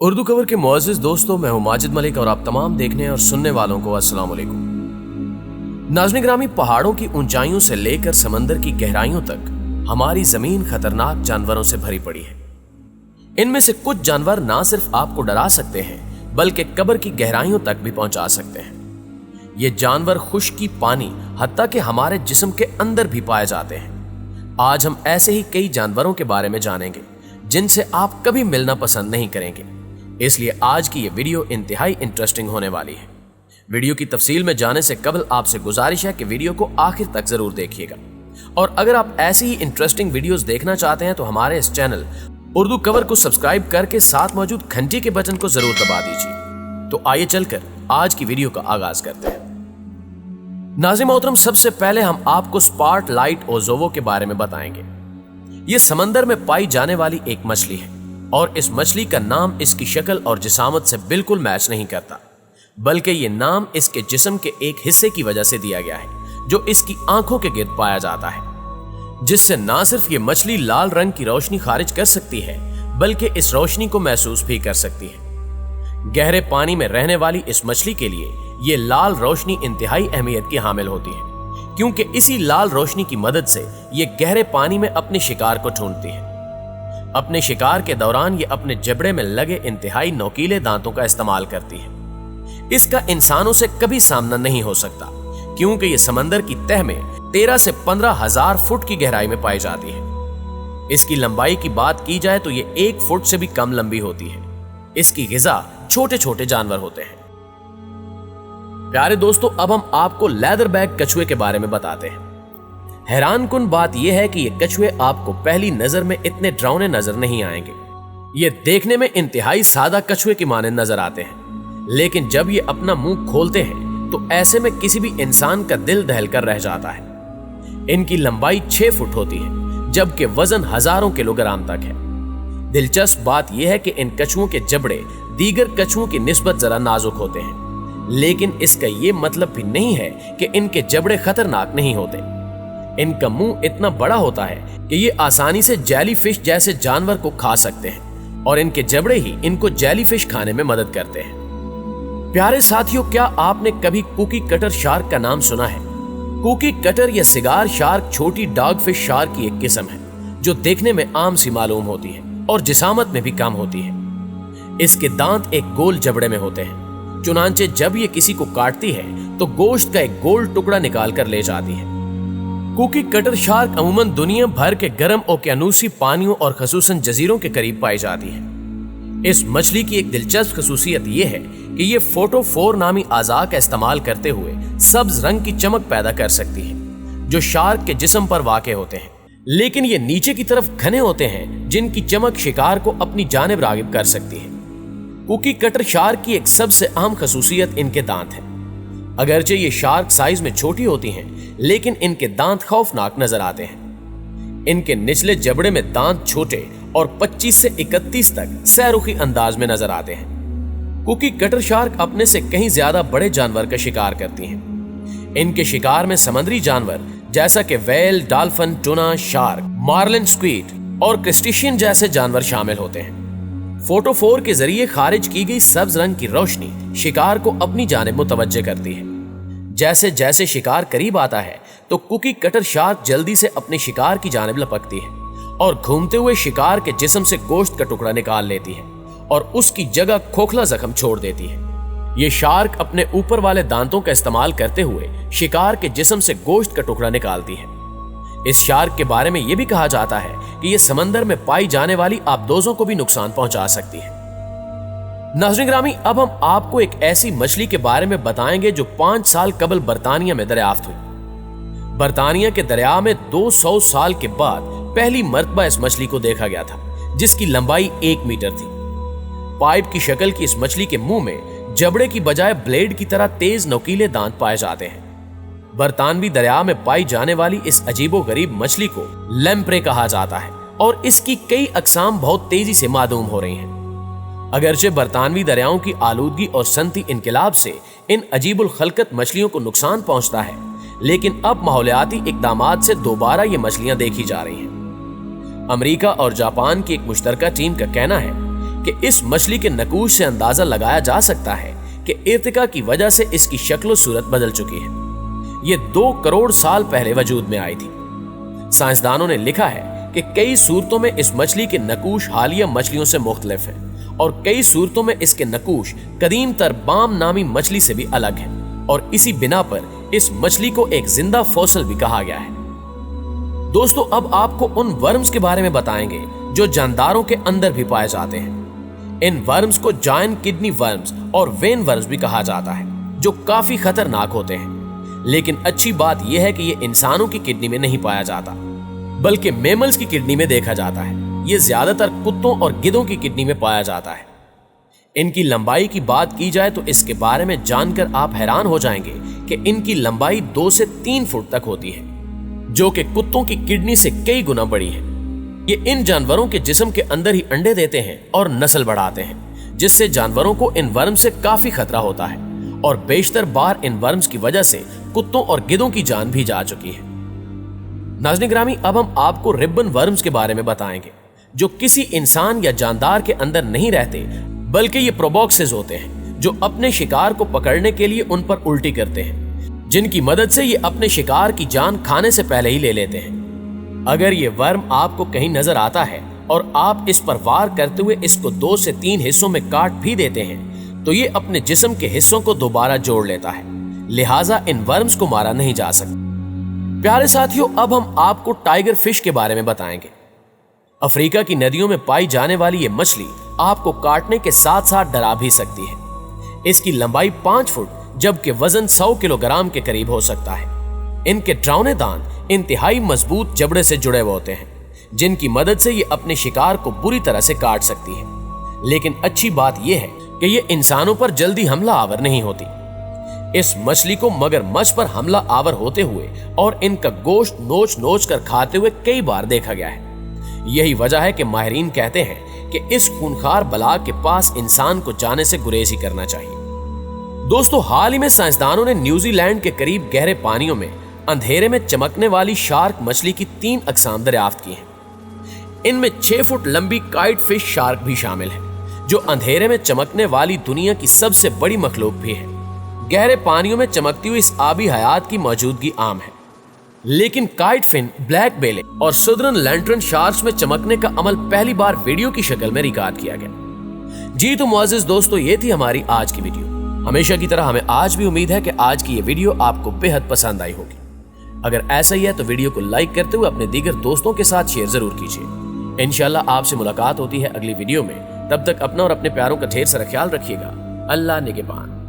Urdu cover के मुअज़्ज़िज़ दोस्तों, मैं हूं माजिद मलिक और आप तमाम देखने और सुनने वालों को अस्सलाम वालेकुम। नाज़रीन ग्रामी, पहाड़ों की ऊंचाइयों से लेकर समंदर की गहराइयों तक हमारी जमीन खतरनाक जानवरों से भरी पड़ी है। इनमें से कुछ जानवर ना सिर्फ आपको डरा सकते हैं बल्कि कब्र की गहराइयों तक भी पहुंचा सकते हैं। ये जानवर खुश्की, पानी, हत्ता कि हमारे जिस्म के अंदर भी पाए जाते हैं। आज हम ऐसे ही कई जानवरों के बारे में जानेंगे जिनसे आप कभी मिलना पसंद नहीं करेंगे। इसलिए आज की ये वीडियो इंतहाई इंटरेस्टिंग होने वाली है। वीडियो की तफसील में जाने से कबल आपसे गुजारिश है कि वीडियो को आखिर तक जरूर देखिएगा। और अगर आप ऐसी ही इंटरेस्टिंग वीडियोस देखना चाहते हैं तो हमारे इस चैनल उर्दू कवर को सब्सक्राइब करके साथ मौजूद घंटी के बटन को जरूर दबा दीजिए। तो आइए चलकर आज की वीडियो का आगाज करते हैं। नाज़रीन मोहतरम, सबसे पहले हम आपको स्पार्टलाइट ओज़ोवो के बारे में बताएंगे। ये समंदर में पाई जाने वाली एक मछली है और इस मछली का नाम इसकी शक्ल और जिसामत से बिल्कुल मैच नहीं करता, बल्कि ये नाम इसके जिस्म के एक हिस्से की वजह से दिया गया है जो इसकी आंखों के गिर्द पाया जाता है, जिससे ना सिर्फ ये मछली लाल रंग की रोशनी खारिज कर सकती है बल्कि इस रोशनी को महसूस भी कर सकती है। गहरे पानी में रहने वाली इस मछली के लिए ये लाल रोशनी इंतहाई अहमियत की हामिल होती है, क्योंकि इसी लाल रोशनी की मदद से ये गहरे पानी में अपने शिकार को ढूंढती है। अपने शिकार के दौरान ये अपने जबड़े में लगे इंतहाई नोकीले दांतों का इस्तेमाल करती है। इसका इंसानों से कभी सामना नहीं हो सकता, क्योंकि ये समंदर की तह में 13 से 15 हजार फुट की गहराई में पाई जाती है। इसकी लंबाई की बात की जाए तो ये 1 फुट से भी कम लंबी होती है। इसकी ग़िज़ा छोटे छोटे जानवर होते हैं। प्यारे दोस्तों, अब हम आपको लेदरबैक कछुए के बारे में बताते हैं। हैरानकुन बात यह है कि ये कछुए आपको पहली नजर में इतने डरावने नजर नहीं आएंगे। ये देखने में इंतहाई सादा कछुए की मानंद नजर आते हैं, लेकिन जब ये अपना मुंह खोलते हैं तो ऐसे में किसी भी इंसान का दिल दहल कर रह जाता है। इनकी लंबाई 6 फुट होती है, जबकि वजन हजारों किलोग्राम तक है। दिलचस्प बात यह है कि इन कछुओं के जबड़े दीगर कछुओं की निस्बत जरा नाजुक होते हैं, लेकिन इसका यह मतलब भी नहीं है कि इनके जबड़े खतरनाक नहीं होते। इनका मुंह इतना बड़ा होता है कि ये आसानी से जेलीफिश जैसे जानवर को खा सकते हैं और इनके जबड़े ही इनको जेलीफिश खाने में मदद करते हैं। प्यारे साथियों, क्या आपने कभी कुकी कटर शार्क का नाम सुना है? कुकी कटर या सिगार शार्क छोटी डॉगफिश शार्क की एक किस्म है जो देखने में आम सी मालूम होती है और जिसामत में भी कम होती है। इसके दांत एक गोल जबड़े में होते हैं, चुनांचे जब ये किसी को काटती है तो गोश्त का एक गोल टुकड़ा निकाल कर ले जाती है। कुकी कटर शार्क अमूमन दुनिया भर के गर्म ओकेयानूसी पानियों और खसूसन जजीरों के करीब पाई जाती है। इस मछली की एक दिलचस्प खसूसियत यह है कि ये फोटोफोर नामी आज़ा का इस्तेमाल करते हुए सब्ज रंग की चमक पैदा कर सकती है जो शार्क के जिस्म पर वाक़े होते हैं, लेकिन ये नीचे की तरफ घने होते हैं जिनकी चमक शिकार को अपनी जानिब रागिब कर सकती है। कुकी कटर शार्क की एक सबसे अहम खसूसियत इनके दांत है। अगरचे ये शार्क साइज में छोटी होती हैं, लेकिन इनके दांत खौफनाक नजर आते हैं। इनके निचले जबड़े में दांत छोटे और 25 से 31 तक सैरुखी अंदाज में नजर आते हैं। कुकी कटर शार्क अपने से कहीं ज्यादा बड़े जानवर का शिकार करती हैं। इनके शिकार में समुद्री जानवर जैसा कि whale, dolphin, tuna, shark, marlin, squid और क्रस्टेशियन जैसे जानवर शामिल होते हैं। फोटोफोर के जरिए खारिज की गई सब्ज रंग की रोशनी शिकार को अपनी जानिब मुतवज्जे करती है। जैसे जैसे शिकार करीब आता है तो कुकी कटर शार्क जल्दी से अपने शिकार की जानिब लपकती है और घूमते हुए शिकार के जिस्म से गोश्त का टुकड़ा निकाल लेती है और उसकी जगह खोखला जख्म छोड़ देती है। ये शार्क अपने ऊपर वाले दांतों का इस्तेमाल करते हुए शिकार के जिस्म से गोश्त का टुकड़ा निकालती है। इस शार्क के बारे में यह भी कहा जाता है कि यह समंदर में पाई जाने वाली आबदोजों को भी नुकसान पहुंचा सकती है। नाज़रीन ग्रामी, अब हम आपको एक ऐसी मछली के बारे में बताएंगे जो 5 साल कबल बरतानिया में दरियाफ्त हुई। बरतानिया के दरिया में 200 साल के बाद पहली मर्तबा इस मछली को देखा गया था, जिसकी लंबाई 1 मीटर थी। पाइप की शक्ल की इस मछली के मुंह में जबड़े की बजाय ब्लेड की तरह तेज नोकीले दांत पाए जाते हैं। बरतानवी दरिया में पाई जाने वाली इस अजीबो गरीब मछली को लैम्प्रे कहा जाता है और इसकी कई अकसाम बहुत तेजी से मालूम हो रही हैं। अगरचे बरतानवी दरियाओं की आलूदगी और सनती इनकलाब से इन अजीबुल खलकत मछलियों को नुकसान पहुंचता है, लेकिन अब माहौलियाती इकदामात से दोबारा ये मछलियां देखी जा रही हैं। अमेरिका और जापान की एक मुश्तरका टीम का कहना है कि इस मछली के नकूश से अंदाजा लगाया जा सकता है कि इर्तिका की वजह से इसकी शक्ल सूरत बदल चुकी है। ये 2 करोड़ साल पहले वजूद में आई थी। साइंसदानों ने लिखा है कि कई सूरतों में इस मछली के नकूश हालिया मछलियों से मुख्तलिफ है और कई सूरतों में इसके नकूश कदीम तर बाम नामी मछली से भी अलग है और इसी बिना पर इस मछली को एक जिंदा फॉसिल भी कहा गया है। दोस्तों, अब आपको उन वर्म्स के बारे में बताएंगे जो जानदारों के अंदर भी पाए जाते हैं। इन वर्म्स को जायंट किडनी वर्म्स और वेन वर्म्स भी कहा जाता है, जो काफी खतरनाक होते हैं। लेकिन अच्छी बात यह है कि ये इंसानों की किडनी में नहीं पाया जाता, बल्कि मैमल्स की किडनी में देखा जाता है। ये ज्यादातर कुत्तों और गिद्धों की किडनी में पाया जाता है। इनकी लंबाई की बात की जाए तो इसके बारे में जानकर आप हैरान हो जाएंगे कि इनकी लंबाई 2 से 3 फुट तक होती है, जो कि कुत्तों की किडनी से कई गुना बड़ी है। ये इन जानवरों के जिस्म के अंदर ही अंडे देते हैं और नस्ल बढ़ाते हैं, जिससे जानवरों को इन वर्म से काफी खतरा होता है और बेशतर बार इन वर्म्स की वजह से कुत्तों और गिद्धों की जान भी जा चुकी है। नाज़रीन ग्रामी, अब हम आपको रिबन वर्म्स के बारे में बताएंगे, जो किसी इंसान या जानदार के अंदर नहीं रहते, बल्कि ये प्रोबॉक्सेस होते हैं जो अपने शिकार को पकड़ने के लिए उन पर उल्टी करते हैं, जिनकी मदद से ये अपने शिकार की जान खाने से पहले ही ले लेते हैं। अगर ये वर्म आपको कहीं नजर आता है और आप इस पर वार करते हुए इसको 2 से 3 हिस्सों में काट भी देते हैं, तो ये अपने जिस्म के हिस्सों को दोबारा जोड़ लेता है, लिहाजा इन वर्म्स को मारा नहीं जा सकता। प्यारे साथियों, अब हम आपको टाइगर फिश के बारे में बताएंगे। अफ्रीका की नदियों में पाई जाने वाली ये मछली आपको काटने के साथ साथ डरा भी सकती है। इसकी लंबाई 5 फुट जबकि वजन 100 किलोग्राम के करीब हो सकता है। इनके डरावने दांत इंतहाई मजबूत जबड़े से जुड़े हुए होते हैं, जिनकी मदद से ये अपने शिकार को बुरी तरह से काट सकती है। लेकिन अच्छी बात यह है कि ये इंसानों पर जल्दी हमला आवर नहीं होती। इस मछली को मगरमच्छ पर हमला आवर होते हुए और इनका गोश्त नोच नोच कर खाते हुए कई बार देखा गया है। यही वजह है कि माहिरीन कहते हैं कि इस खूनखार बला के पास इंसान को जाने से गुरेज ही करना चाहिए। दोस्तों, हाल ही में साइंसदानों ने न्यूजीलैंड के करीब गहरे पानियों में अंधेरे में चमकने वाली शार्क मछली की 3 अक़साम दरियाफ्त की हैं। इनमें 6 फुट लंबी काइट फिश शार्क भी शामिल है, जो अंधेरे में चमकने वाली दुनिया की सबसे बड़ी मखलूक भी है। गहरे पानियों में चमकती हुई इस आबी हयात की मौजूदगी आम है, लेकिन काइट फिन, ब्लैक बेले और सुदर्न लैंटर्न शार्क्स में चमकने का अमल पहली बार वीडियो की शक्ल में रिकॉर्ड किया गया। जी तो मुअज़्ज़िज़ दोस्तों, ये थी हमारी आज की वीडियो। हमेशा की तरह हमें आज भी उम्मीद है कि आज की ये वीडियो आपको बेहद पसंद आई होगी। अगर ऐसा ही है तो वीडियो को लाइक करते हुए अपने दीगर दोस्तों के साथ शेयर जरूर कीजिए। इंशाल्लाह आपसे मुलाकात होती है अगली वीडियो में। तब तक अपना और अपने प्यारों का ढेर सारा ख्याल रखिएगा। अल्लाह निगहबान।